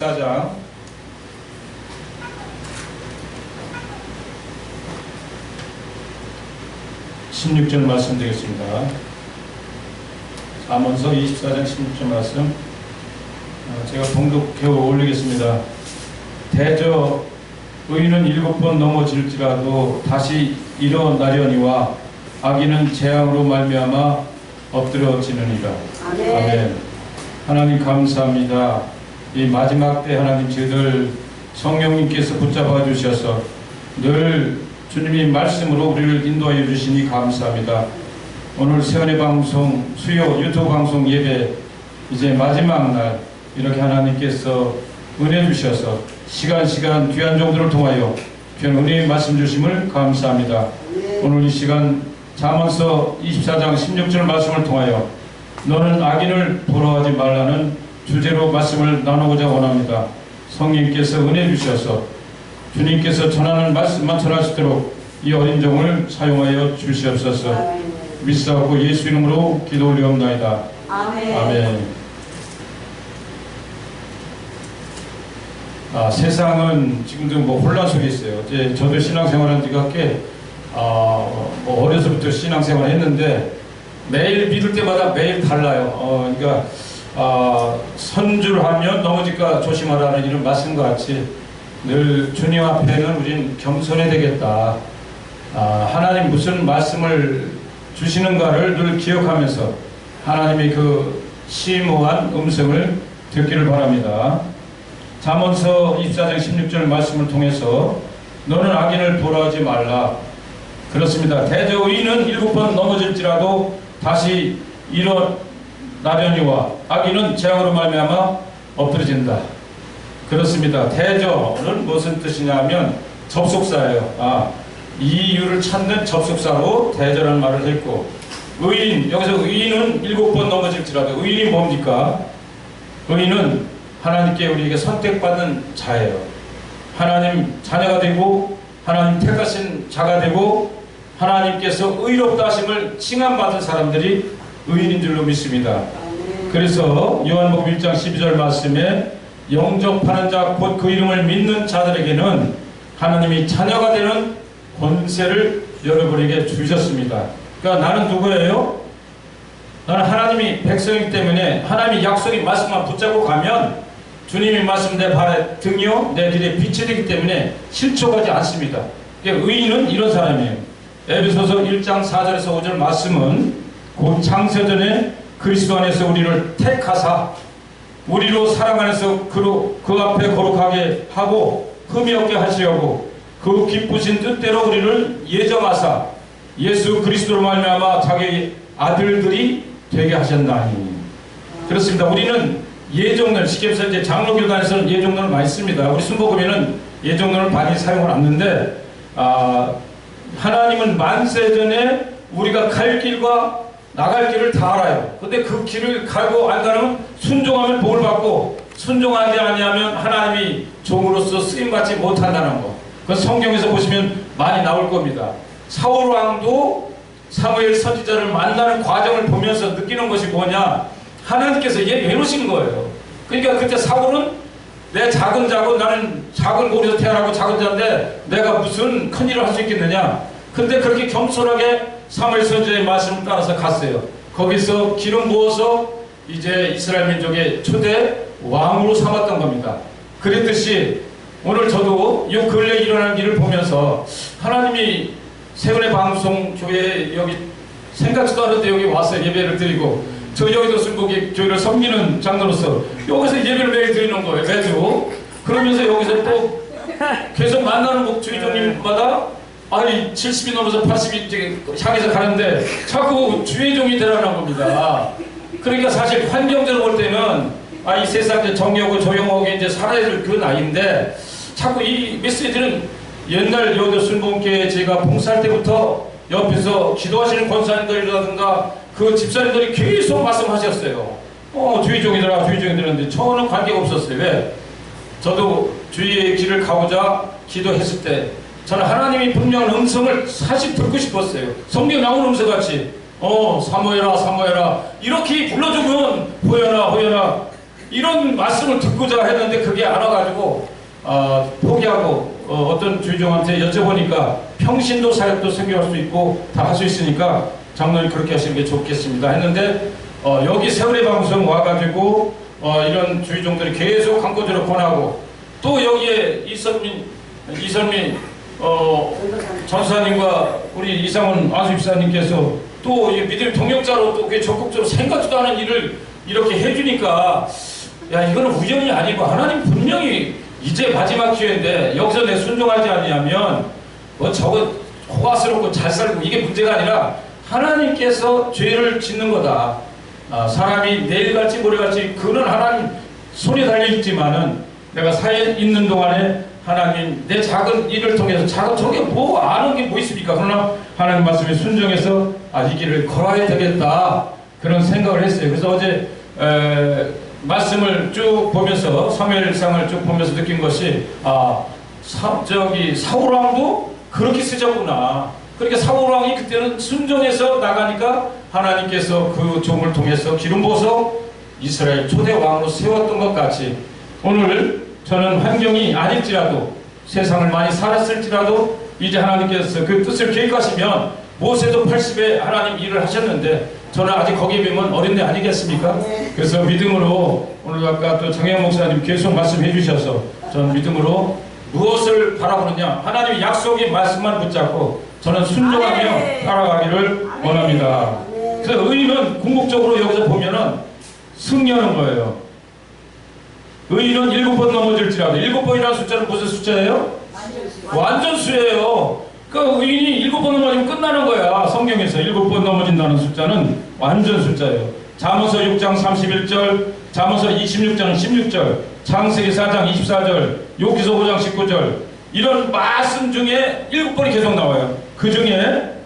4장 16절 말씀 되겠습니다. 잠언서 24장 16절 말씀 제가 봉독해 올리겠습니다. 대저 의인은 7번 넘어질지라도 다시 일어나려니와 악인은 재앙으로 말미암아 엎드러지느니라. 아멘. 하나님 감사합니다. 이 마지막 때 하나님 저희들 성령님께서 붙잡아 주셔서 늘 주님이 말씀으로 우리를 인도하여 주시니 감사합니다. 오늘 세원의 방송 수요 유튜브 방송 예배 이제 마지막 날 이렇게 하나님께서 은혜 주셔서 시간 귀한 종들을 통하여 귀한 은혜의 말씀 주심을 감사합니다. 오늘 이 시간 잠언서 24장 16절 말씀을 통하여 너는 악인을 돌아하지 말라는 주제로 말씀을 나누고자 원합니다. 성령님께서 은혜 주셔서 주님께서 전하는 말씀만 전할 수 있도록 이 어린 종을 사용하여 주시옵소서. 믿사옵고 예수 이름으로 기도 올리옵나이다. 아멘. 아멘. 세상은 지금도 혼란 속에 있어요. 이제 저도 신앙생활한 지가 꽤 어려서부터 신앙생활을 했는데 매일 믿을 때마다 매일 달라요. 그러니까 선줄하면 넘어질까 조심하라는 이런 말씀과 같이 늘 주님 앞에는 우린 겸손해야 되겠다. 하나님 무슨 말씀을 주시는가를 늘 기억하면서 하나님의 그 심오한 음성을 듣기를 바랍니다. 잠언서 24장 16절 말씀을 통해서 너는 악인을 돌아오지 말라. 그렇습니다. 대저 의인은 7번 넘어질지라도 다시 일어나려니와 악인은 재앙으로 말미암아 엎드러진다. 그렇습니다. 대저는 무슨 뜻이냐면 접속사예요. 이유를 찾는 접속사로 대저라는 말을 했고, 의인, 여기서 의인은 7번 넘어질지라도 의인이 뭡니까? 의인은 하나님께 우리에게 선택받은 자예요. 하나님 자녀가 되고 하나님 택하신 자가 되고 하나님께서 의롭다 하심을 칭함받은 사람들이 의인인 줄로 믿습니다. 그래서 요한복음 1장 12절 말씀에 영접하는 자 곧 그 이름을 믿는 자들에게는 하나님이 자녀가 되는 권세를 여러분에게 주셨습니다. 그러니까 나는 누구예요? 나는 하나님이 백성이기 때문에 하나님이 약속의 말씀만 붙잡고 가면 주님의 말씀 내 발에 등이요 내 길에 빛이 되기 때문에 실족하지 않습니다. 그러니까 의인은 이런 사람이에요. 에베소서 1장 4절에서 5절 말씀은 곧 창세전에 그리스도 안에서 우리를 택하사 우리로 사랑 안에서 그 앞에 거룩하게 하고 흠이 없게 하시려고 그 기쁘신 뜻대로 우리를 예정하사 예수 그리스도로 말미암아 자기 아들들이 되게 하셨나니. 그렇습니다. 우리는 예정론, 쉽게 해서 이제 장로교단에서는 예정론을 많이 씁니다. 우리 순복음에는 예정론을 많이 사용을 않는데 하나님은 만세전에 우리가 갈 길과 나갈 길을 다 알아요. 근데 그 길을 가고 안 가면 순종하면 복을 받고 순종하지 아니하면 하나님이 종으로서 쓰임받지 못한다는 거. 그 성경에서 보시면 많이 나올 겁니다. 사울왕도 사무엘 선지자를 만나는 과정을 보면서 느끼는 것이 뭐냐? 하나님께서 얘 외우신 거예요. 그러니까 그때 사울은 내 작은 자고 나는 작은 고리에서 태어나고 작은 자인데 내가 무슨 큰일을 할 수 있겠느냐? 근데 그렇게 겸손하게 사무엘 선지자의 말씀을 따라서 갔어요. 거기서 기름 부어서 이제 이스라엘 민족의 초대 왕으로 삼았던 겁니다. 그랬듯이 오늘 저도 이 근래 일어나는 일을 보면서 하나님이 세운의 방송 교회 여기 생각지도 않은데 여기 와서 예배를 드리고 저 여기도 순복의 교회를 섬기는 장로로서 여기서 예배를 매일 드리는 거예요. 매주. 그러면서 여기서 또 계속 만나는 주의종님마다 70이 넘어서 80이 향해서 가는데 자꾸 주의종이 되라는 겁니다. 그러니까 사실 환경적으로 볼 때는 이 세상 이제 정리하고 조용하게 이제 살아야 될 그 나이인데 자꾸 이 메시지는 옛날 여도 순복음교회 제가 봉사할 때부터 옆에서 기도하시는 권사님들이라든가 그 집사님들이 계속 말씀하셨어요. 주의종이더라 주의종이더라는데 저는 관계가 없었어요. 왜? 저도 주의의 길을 가고자 기도했을 때 저는 하나님이 분명한 음성을 사실 듣고 싶었어요. 성경에 나오는 음성같이 사모해라 사모해라 이렇게 불러주면 호연아 호연아 이런 말씀을 듣고자 했는데 그게 안 와가지고 포기하고 어떤 주의종한테 여쭤보니까 평신도 사역도 생겨날 수 있고 다 할 수 있으니까 장로님 그렇게 하시는 게 좋겠습니다 했는데 여기 세월의 방송 와가지고 이런 주의종들이 계속 광고들을 권하고 또 여기에 이선민 전사님과 우리 이상훈 안수집사님께서 또 믿음의 동역자로 또 적극적으로 생각지도 않은 일을 이렇게 해주니까 야 이거는 우연이 아니고 하나님 분명히 이제 마지막 기회인데 여기서 내 순종하지 아니하면 저거 호화스럽고 잘 살고 이게 문제가 아니라 하나님께서 죄를 짓는 거다. 사람이 내일 갈지 모레 갈지 그는 하나님 손에 달려있지만은 내가 사회에 있는 동안에 하나님 내 작은 일을 통해서 저게 뭐 아는 게 뭐 있습니까? 그러나 하나님 말씀에 순종해서 이 길을 걸어야 되겠다 그런 생각을 했어요. 그래서 어제 말씀을 쭉 보면서 사무엘상을 쭉 보면서 느낀 것이 사울왕도 그렇게 쓰셨구나. 그러니까 사울왕이 그때는 순종해서 나가니까 하나님께서 그 종을 통해서 기름 부어서 이스라엘 초대 왕으로 세웠던 것 같이 오늘 저는 환경이 아닐지라도 세상을 많이 살았을지라도 이제 하나님께서 그 뜻을 계획하시면 모세도 80에 하나님 일을 하셨는데 저는 아직 거기에 비하면 어린애 아니겠습니까? 그래서 믿음으로 오늘 아까 또 정혜영 목사님 계속 말씀해 주셔서 저는 믿음으로 무엇을 바라보느냐 하나님의 약속의 말씀만 붙잡고 저는 순종하며 따라가기를 원합니다. 그래서 의인은 궁극적으로 여기서 보면은 승리하는 거예요. 의인은 7번 넘어질지라도 7번이라는 숫자는 무슨 숫자예요? 완전수예요. 그 의인이 7번 넘어지면 끝나는 거야. 성경에서 7번 넘어진다는 숫자는 완전 숫자예요. 잠언서 6장 31절, 잠언서 26장 16절, 창세기 4장 24절, 욥기서 5장 19절 이런 말씀 중에 7번이 계속 나와요. 그 중에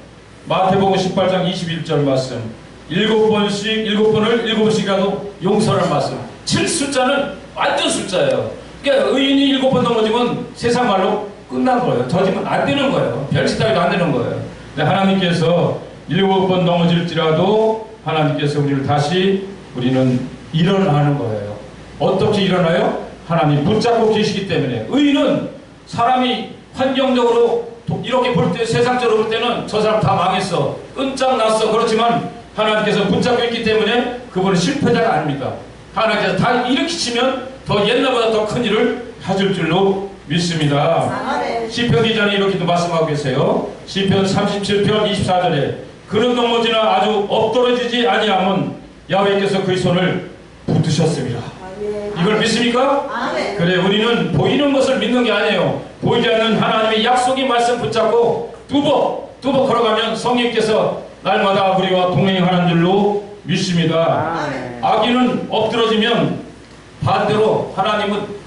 마태복음 18장 21절 말씀 7번을 7번씩이라도 용서할 말씀 7숫자는 완전 숫자예요. 그러니까 의인이 7번 넘어지면 세상 말로 끝난 거예요. 저지면 안 되는 거예요. 별짓 따위도 안 되는 거예요. 근데 하나님께서 7번 넘어질지라도 하나님께서 우리를 다시 우리는 일어나는 거예요. 어떻게 일어나요? 하나님 붙잡고 계시기 때문에. 의인은 사람이 환경적으로 이렇게 볼 때 세상적으로 볼 때는 저 사람 다 망했어 끝장났어 그렇지만 하나님께서 붙잡고 있기 때문에 그분은 실패자가 아닙니다. 하나님께서 다 일으키시면 더 옛날보다 더 큰 일을 해줄 줄로 믿습니다. 시편 기자는 이렇게도 말씀하고 계세요. 시편 37편 24절에 그는 넘어지나 아주 엎드러지지 아니하면 야훼께서 그의 손을 붙드셨습니다. 이걸 믿습니까? 그래 우리는 보이는 것을 믿는 게 아니에요. 보이지 않는 하나님의 약속의 말씀 붙잡고 뚜벅 걸어가면 성령께서 날마다 우리와 동행하는 줄로 믿습니다. 악인은 엎드러지면 반대로 하나님은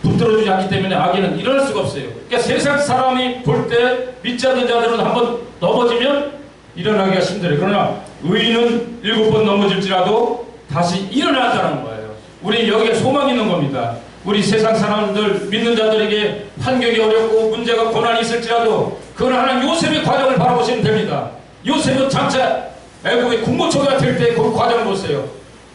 붙들어주지 않기 때문에 악인은 일어날 수가 없어요. 그러니까 세상 사람이 볼 때 믿지 않는 자들은 한번 넘어지면 일어나기가 힘들어요. 그러나 의인은 7번 넘어질지라도 다시 일어난다는 거예요. 우리 여기에 소망이 있는 겁니다. 우리 세상 사람들 믿는 자들에게 환경이 어렵고 문제가 고난이 있을지라도 그건 하나님 요셉의 과정을 바라보시면 됩니다. 요셉은 장차 애국의 군무초가 될 때 그 과정을 보세요.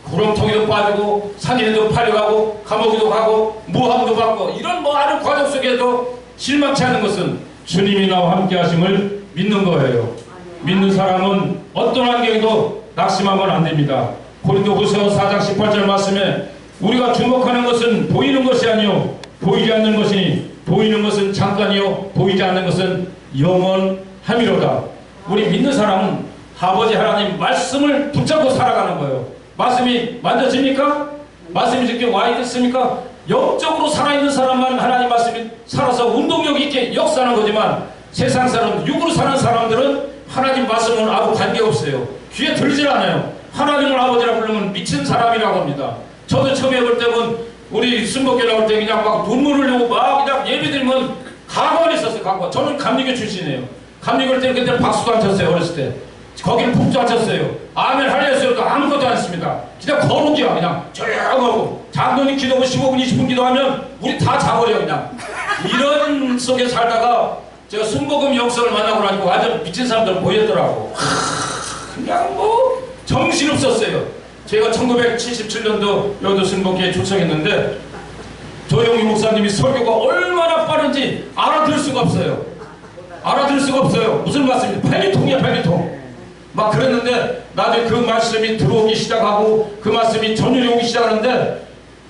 구렁텅이도 빠지고 산인에도 팔려가고 감옥에도 가고 모함도 받고 이런 많은 과정 속에도 실망치 않은 것은 주님이 나와 함께 하심을 믿는 거예요. 믿는 사람은 어떤 환경에도 낙심하면 안 됩니다. 고린도후서 4장 18절 말씀에 우리가 주목하는 것은 보이는 것이 아니요 보이지 않는 것이니 보이는 것은 잠깐이요 보이지 않는 것은 영원함이로다. 우리 믿는 사람은 아버지 하나님 말씀을 붙잡고 살아가는 거예요. 말씀이 만져집니까? 말씀이 이렇게 와 있습니까? 영적으로 살아있는 사람만 하나님 말씀이 살아서 운동력 있게 역사하는 거지만 세상 사람, 육으로 사는 사람들은 하나님 말씀은 아무 관계없어요. 귀에 들질 않아요. 하나님을 아버지라 부르면 미친 사람이라고 합니다. 저도 처음에 볼 때는 우리 순복교 나올 때 그냥 막 눈물을 흘리고 막 그냥 예배드리면 가관이 있었어요. 가관. 저는 감리교 출신이에요. 감리교일 때는 그때는 박수도 안 쳤어요. 어렸을 때. 거기는 북도 안 쳤어요. 아멘 할렐루야도 아무것도 안 했습니다. 그냥 거룩이야. 그냥 조용하고 장로님 기도하고 15분 20분 기도하면 우리 다 자버려 그냥. 이런 속에 살다가 제가 순복음 영성을 만나고 나니까 완전 미친 사람들 보였더라고. 그냥 뭐 정신없었어요. 제가 1977년도 여도 순복회에 초청했는데 조영희 목사님이 설교가 얼마나 빠른지 알아들 수가 없어요. 알아들 수가 없어요. 무슨 말씀이에요? 펠리통이야, 펠리통. 막 그랬는데 나중에 그 말씀이 들어오기 시작하고 그 말씀이 전율이 오기 시작하는데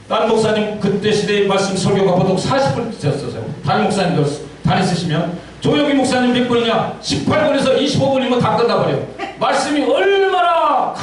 난 목사님 그때 시대의 말씀 설교가 보통 40분 되었어요. 다른 목사님들 다니시면 조영희 목사님 몇 분이냐? 18분에서 25분이면 다 끝나버려. 말씀이 얼마나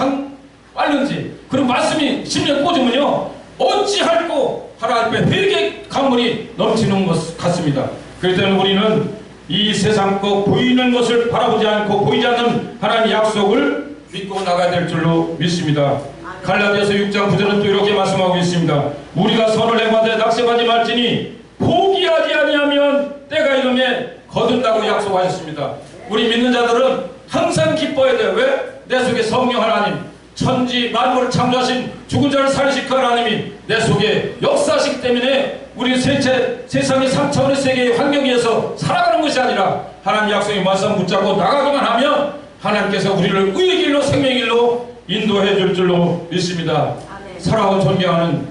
빠른지. 그리고 말씀이 10년 꽂으면요 어찌할꼬 하나님 앞에 회개 강물이 넘치는 것 같습니다. 그렇기 때문에 우리는 이 세상 거 보이는 것을 바라보지 않고 보이지 않는 하나님의 약속을 믿고 나가야 될 줄로 믿습니다. 갈라디아서 6장 9절은 또 이렇게 말씀하고 있습니다. 우리가 선을 행하되 낙심하지 말지니 포기하지 아니하면 때가 이름에 거둔다고 약속하셨습니다. 우리 믿는 자들은 항상 기뻐해야 돼요. 왜? 내 속에 성령 하나님, 천지 만물을 창조하신 죽은 자를 살리실 그 하나님이 내 속에 역사하시기 때문에 우리 세상의 3차원의 세계의 환경에서 살아가는 것이 아니라 하나님 약속의 말씀 붙잡고 나가기만 하면 하나님께서 우리를 의의 길로 생명의 길로 인도해 줄 줄로 믿습니다. 사랑하고 존경하는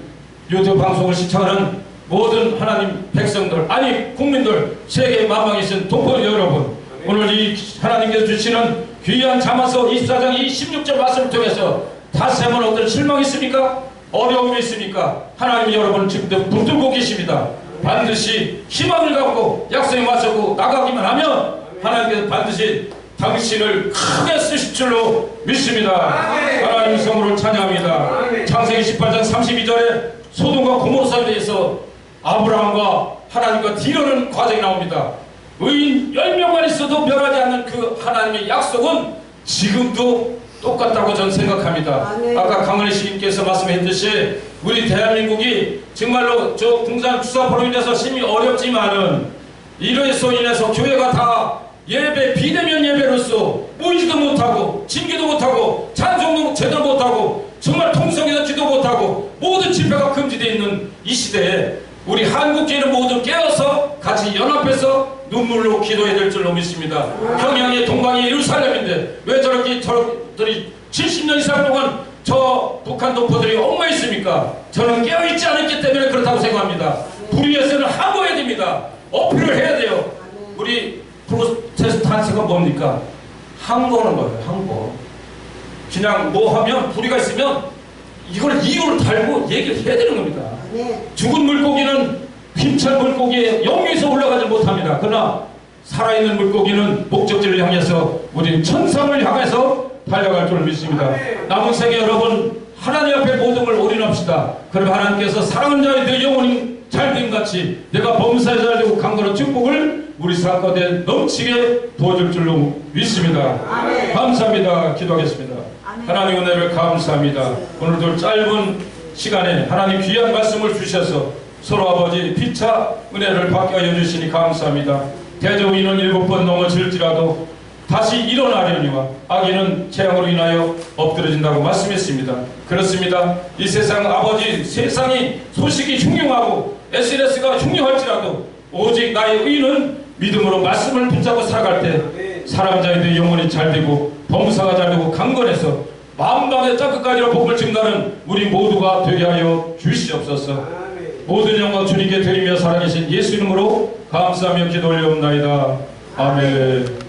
유튜브 방송을 시청하는 모든 하나님 백성들, 아니 국민들, 세계 만방에 계신 동포 여러분, 오늘 이 하나님께서 주시는 귀한 자마서 24장 16절 말씀을 통해서 다시 한번 어떤 실망이 있습니까? 어려움이 있습니까? 하나님 여러분 지금도 붙들고 계십니다. 반드시 희망을 갖고 약속에 맞서고 나가기만 하면 하나님께서 반드시 당신을 크게 쓰실 줄로 믿습니다. 하나님 성으로 찬양합니다. 창세기 18장 32절에 소돔과 고모라 사이에 대해서 아브라함과 하나님과 딜하는 과정이 나옵니다. 의인 10명만 있어도 멸하지 않는 그 하나님의 약속은 지금도 똑같다고 저는 생각합니다. 아까 강은혜 시인께서 말씀했듯이 우리 대한민국이 정말로 저 공산 주사포로 인해서 심히 어렵지만은 이로서 인해서 교회가 다 예배 비대면 예배로서 모이지도 못하고 진기도 못하고 찬송도 제대로 못하고 정말 통성에서 기도 못하고 모든 집회가 금지되어 있는 이 시대에 우리 한국교회는 모두 깨어서 같이 연합해서 눈물로 기도해야 될 줄로 믿습니다. 평양의 동방이 예루살렘인데 왜 저렇게 저들이 70년 이상 동안 저 북한 동포들이 엉망 있습니까? 저는 깨어있지 않았기 때문에 그렇다고 생각합니다. 불의에서는 항거해야 됩니다. 어필을 해야 돼요. 우리 프로테스탄트가 뭡니까? 항거는 거예요. 항거. 그냥 뭐 하면 불의가 있으면 이걸 이유를 달고 얘기를 해야 되는 겁니다. 죽은 물고기는 힘찬 물고기에 영위에서 올라가지 못합니다. 그러나 살아있는 물고기는 목적지를 향해서 우리는 천상을 향해서 달려갈 줄 믿습니다. 남은 세계 여러분 하나님 앞에 모든 걸 올인합시다. 그럼 하나님께서 사랑하는 자의 내 영혼이 잘된 같이 내가 범사에 잘되고 강건한 축복을 우리 삶 가운데 넘치게 도와줄 줄로 믿습니다. 아멘. 감사합니다. 기도하겠습니다. 아멘. 하나님 은혜를 감사합니다. 오늘도 짧은 시간에 하나님 귀한 말씀을 주셔서 서로 아버지 피차 은혜를 받게 하여 주시니 감사합니다. 대저인은 7번 넘어질지라도 다시 일어나려니와 악인은 재앙으로 인하여 엎드러진다고 말씀했습니다. 그렇습니다. 이 세상 아버지 세상이 소식이 흉흉하고 SNS가 흉흉할지라도 오직 나의 의는 믿음으로 말씀을 붙잡고 살아갈 때 사람자의 영혼이 잘되고 범사가 잘되고 강건해서 만방의 땅끝까지로 복을 증가하는 우리 모두가 되게 하여 주시옵소서. 모든 영광 주님께 드리며 살아계신 예수 이름으로 감사하며 기도 올려옵나이다. 아멘.